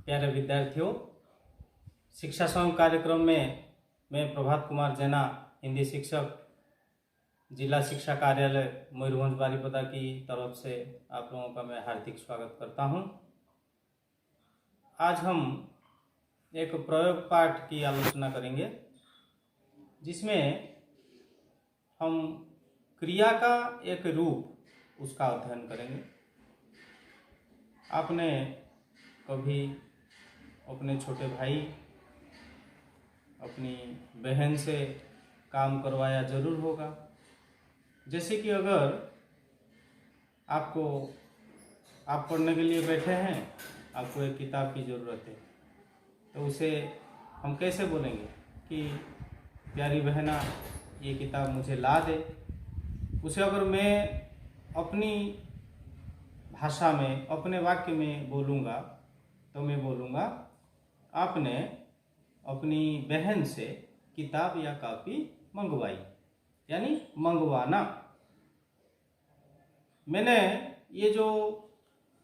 प्यारे विद्यार्थियों, शिक्षा संग कार्यक्रम में मैं प्रभात कुमार जैना, हिंदी शिक्षक, जिला शिक्षा कार्यालय मयूरभंज बारीपदा की तरफ से आप लोगों का मैं हार्दिक स्वागत करता हूं। आज हम एक प्रयोग पाठ की आलोचना करेंगे, जिसमें हम क्रिया का एक रूप उसका अध्ययन करेंगे। आपने कभी अपने छोटे भाई, अपनी बहन से काम करवाया जरूर होगा। जैसे कि अगर आप पढ़ने के लिए बैठे हैं, आपको एक किताब की ज़रूरत है, तो उसे हम कैसे बोलेंगे कि प्यारी बहना ये किताब मुझे ला दे। उसे अगर मैं अपनी भाषा में, अपने वाक्य में बोलूँगा, तो मैं बोलूँगा आपने अपनी बहन से किताब या कॉपी मंगवाई, यानी मंगवाना। मैंने ये जो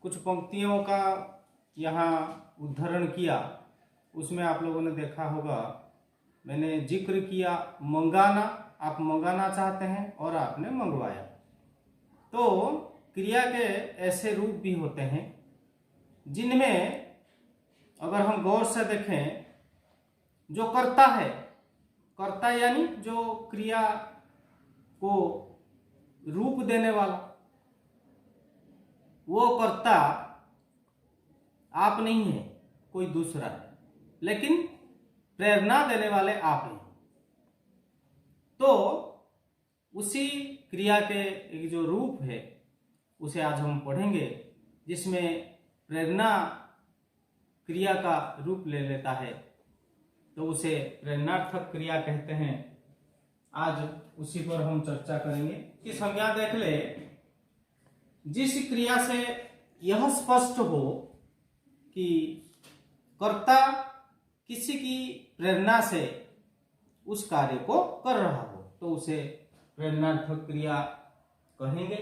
कुछ पंक्तियों का यहाँ उद्धरण किया, उसमें आप लोगों ने देखा होगा, मैंने जिक्र किया मंगाना। आप मंगाना चाहते हैं और आपने मंगवाया। तो क्रिया के ऐसे रूप भी होते हैं जिनमें अगर हम गौर से देखें, जो करता है, कर्ता यानी जो क्रिया को रूप देने वाला, वो कर्ता आप नहीं है, कोई दूसरा है, लेकिन प्रेरणा देने वाले आप हैं। तो उसी क्रिया के एक जो रूप है उसे आज हम पढ़ेंगे, जिसमें प्रेरणा क्रिया का रूप ले लेता है, तो उसे प्रेरणार्थक क्रिया कहते हैं। आज उसी पर हम चर्चा करेंगे कि संज्ञा देख ले, जिस क्रिया से यह स्पष्ट हो कि कर्ता किसी की प्रेरणा से उस कार्य को कर रहा हो, तो उसे प्रेरणार्थक क्रिया कहेंगे।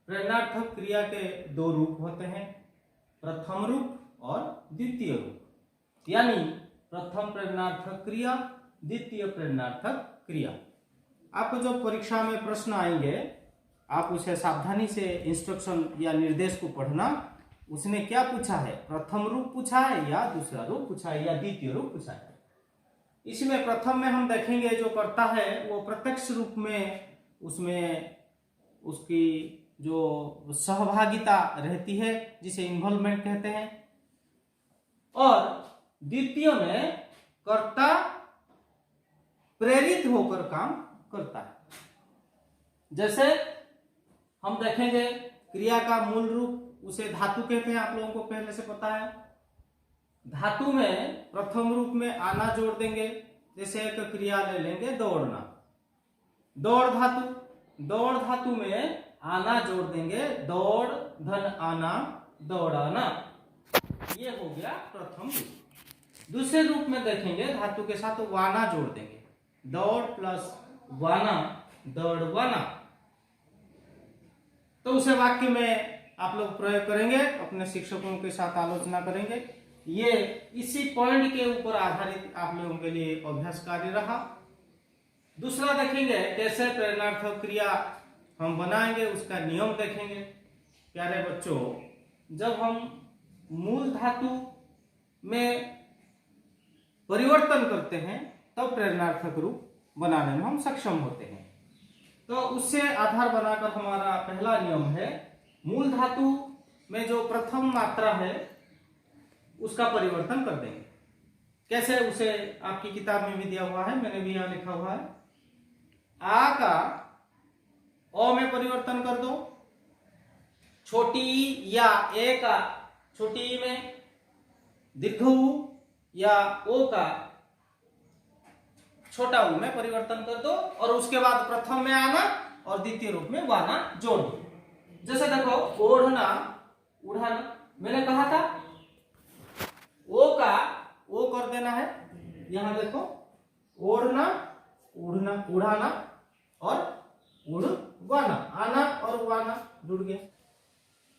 प्रेरणार्थक क्रिया के दो रूप होते हैं, प्रथम रूप और द्वितीय रूप, यानी प्रथम प्रेरणार्थक क्रिया, द्वितीय प्रेरणार्थक क्रिया। आपको जो परीक्षा में प्रश्न आएंगे, आप उसे सावधानी से इंस्ट्रक्शन या निर्देश को पढ़ना। उसने क्या पूछा है, प्रथम रूप पूछा है या दूसरा रूप पूछा है या द्वितीय रूप पूछा है। इसमें प्रथम में हम देखेंगे जो करता है वो प्रत्यक्ष रूप में उसमें उसकी जो सहभागिता रहती है, जिसे इन्वॉल्वमेंट कहते हैं, और द्वितीय में कर्ता प्रेरित होकर काम करता है। जैसे हम देखेंगे क्रिया का मूल रूप, उसे धातु कहते हैं, आप लोगों को पहले से पता है। धातु में प्रथम रूप में आना जोड़ देंगे। जैसे एक क्रिया ले लेंगे दौड़ना, दौड़ धातु, दौड़ धातु में आना जोड़ देंगे, दौड़ धन आना, दौड़ाना, ये हो गया प्रथम रूप। दूसरे रूप में देखेंगे धातु के साथ वाना जोड़ देंगे, दौड़ प्लस वाना, दौड़वाना। तो उसे वाक्य में आप लोग प्रयोग करेंगे, अपने शिक्षकों के साथ आलोचना करेंगे। ये इसी पॉइंट के ऊपर आधारित आप लोगों के लिए अभ्यास कार्य रहा। दूसरा देखेंगे कैसे प्रेरणार्थक क्रिया हम बनाएंगे, उसका नियम देखेंगे। प्यारे बच्चों, जब हम मूल धातु में परिवर्तन करते हैं तब प्रेरणार्थक रूप बनाने में हम सक्षम होते हैं। तो उससे आधार बनाकर हमारा पहला नियम है, मूल धातु में जो प्रथम मात्रा है उसका परिवर्तन कर देंगे। कैसे, उसे आपकी किताब में भी दिया हुआ है, मैंने भी यहां लिखा हुआ है। आ का ओ में परिवर्तन कर दो, छोटी ई या ए का छोटी ई में, दीर्घ ऊ या ओ का छोटा ऊ में परिवर्तन कर दो, और उसके बाद प्रथम में आना और द्वितीय रूप में वाना जोड़ दो। जैसे देखो ओढ़ना, उड़ाना, मैंने कहा था ओ का ओ कर देना है। यहां देखो ओढ़ना, उड़ना, उड़ाना और उड़वाना, आना और वाना जुड़ गया।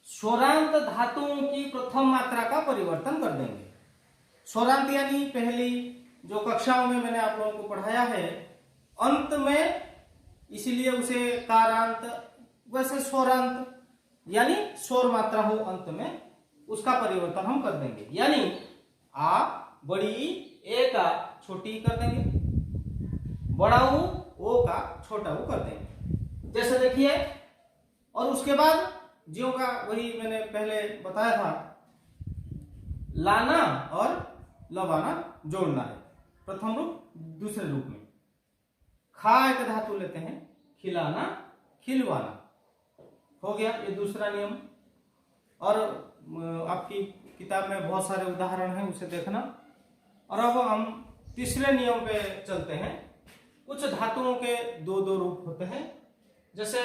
स्वरांत धातुओं की प्रथम मात्रा का परिवर्तन कर देंगे। स्वरांत यानी पहली जो कक्षाओं में मैंने आप लोगों को पढ़ाया है, अंत में, इसीलिए उसे कारांत, वैसे स्वरांत यानी स्वर मात्रा हो अंत में, उसका परिवर्तन हम कर देंगे। यानी आ बड़ी ए का छोटी कर देंगे, बड़ा ओ का छोटा ऊ कर देंगे। जैसे देखिए, और उसके बाद ज्यों का वही मैंने पहले बताया था, लाना और लबाना जोड़ना है प्रथम रूप। दूसरे रूप में खा एक धातु लेते हैं, खिलाना खिलवाना हो गया, ये दूसरा नियम। और आपकी किताब में बहुत सारे उदाहरण हैं, उसे देखना। और अब हम तीसरे नियम पे चलते हैं। कुछ धातुओं के दो दो रूप होते हैं। जैसे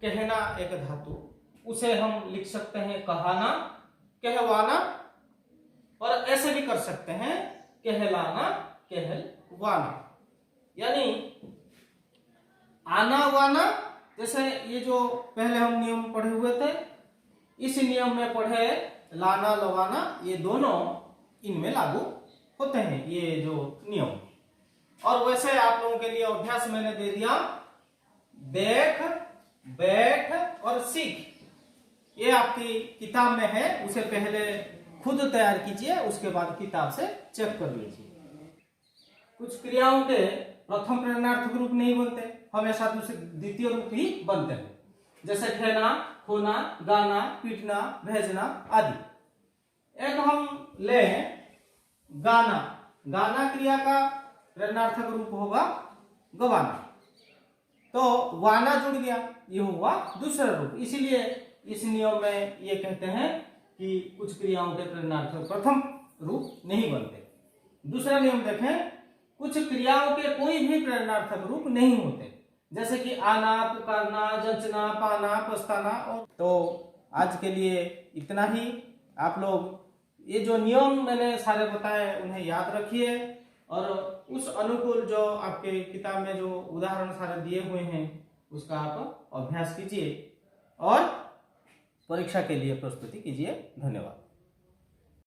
कहना एक धातु, उसे हम लिख सकते हैं कहाना, कहवाना, और ऐसे भी कर सकते हैं कहलाना, कहलवाना। यानी आना वाना, जैसे ये जो पहले हम नियम पढ़े हुए थे, इस नियम में पढ़े लाना लवाना, ये दोनों इनमें लागू होते हैं, ये जो नियम। और वैसे आप लोगों के लिए अभ्यास मैंने दे दिया, देख, बैठ और सीख। ये आपकी किताब में है, उसे पहले खुद तैयार कीजिए, उसके बाद किताब से चेक कर लीजिए। कुछ क्रियाओं के प्रथम प्रेरणार्थक रूप नहीं बनते, हमेशा दूसरे द्वितीय रूप ही बनते हैं। जैसे खेना, खोना, गाना, पीटना, भेजना आदि। एक हम ले गाना, गाना क्रिया का प्रेरणार्थक रूप होगा गवाना, तो वाना जुड़ गया, ये हुआ दूसरा रूप। इसीलिए इस नियम में ये कहते हैं कि कुछ क्रियाओं के प्रेरणार्थक प्रथम रूप नहीं बनते। दूसरा नियम देखें, कुछ क्रियाओं के कोई भी प्रेरणार्थक रूप नहीं होते, जैसे कि आना, पुकारना, जंचना, पाना, पछताना। और तो आज के लिए इतना ही। आप लोग ये जो नियम मैंने सारे बताए उन्हें याद रखिए, और उस अनुकूल जो आपके किताब में जो उदाहरण सारे दिए हुए हैं उसका आप अभ्यास कीजिए और परीक्षा के लिए प्रस्तुति कीजिए। धन्यवाद।